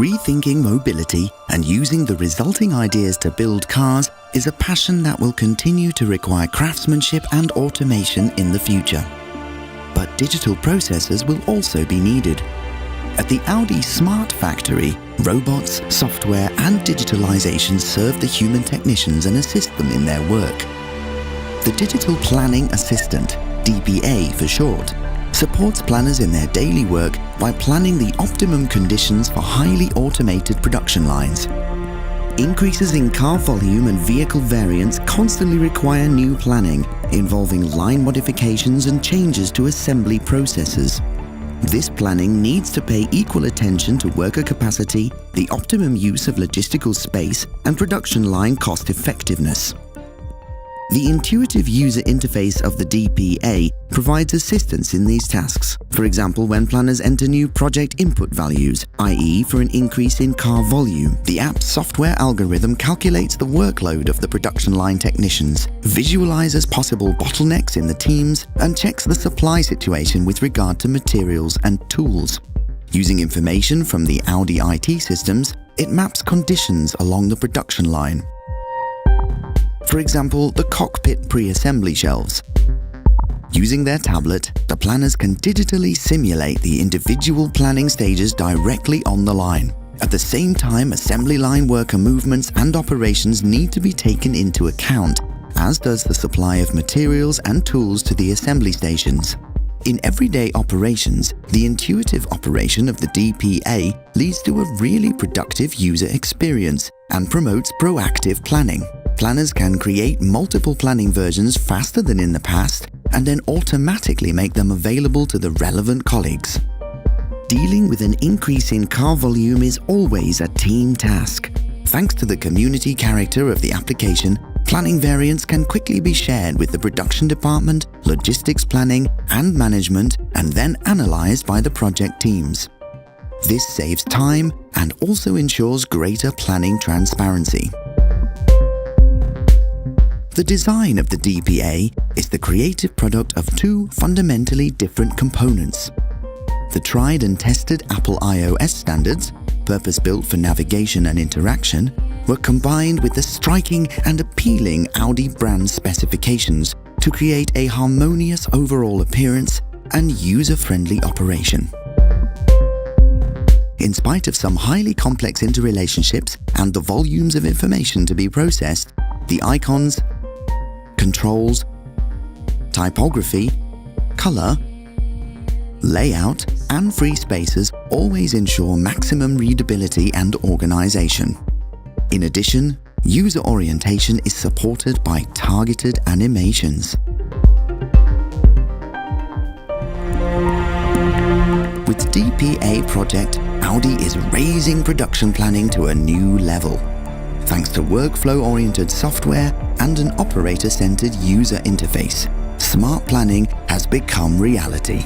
Rethinking mobility and using the resulting ideas to build cars is a passion that will continue to require craftsmanship and automation in the future. But digital processes will also be needed. At the Audi Smart Factory, robots, software and digitalization serve the human technicians and assist them in their work. The Digital Planning Assistant, DPA for short, supports planners in their daily work by planning the optimum conditions for highly automated production lines. Increases in car volume and vehicle variants constantly require new planning, involving line modifications and changes to assembly processes. This planning needs to pay equal attention to worker capacity, the optimum use of logistical space, and production line cost effectiveness. The intuitive user interface of the DPA provides assistance in these tasks. For example, when planners enter new project input values, i.e. for an increase in car volume, the app's software algorithm calculates the workload of the production line technicians, visualizes possible bottlenecks in the teams, and checks the supply situation with regard to materials and tools. Using information from the Audi IT systems, it maps conditions along the production line. For example, the cockpit pre-assembly shelves. Using their tablet, the planners can digitally simulate the individual planning stages directly on the line. At the same time, assembly line worker movements and operations need to be taken into account, as does the supply of materials and tools to the assembly stations. In everyday operations, the intuitive operation of the DPA leads to a really productive user experience and promotes proactive planning. Planners can create multiple planning versions faster than in the past and then automatically make them available to the relevant colleagues. Dealing with an increase in car volume is always a team task. Thanks to the community character of the application, planning variants can quickly be shared with the production department, logistics planning, and management, and then analyzed by the project teams. This saves time and also ensures greater planning transparency. The design of the DPA is the creative product of two fundamentally different components. The tried and tested Apple iOS standards, purpose-built for navigation and interaction, were combined with the striking and appealing Audi brand specifications to create a harmonious overall appearance and user-friendly operation. In spite of some highly complex interrelationships and the volumes of information to be processed, the icons, controls, typography, color, layout, and free spaces always ensure maximum readability and organization. In addition, user orientation is supported by targeted animations. With DPA project, Audi is raising production planning to a new level. Thanks to workflow-oriented software and an operator-centered user interface, smart planning has become reality.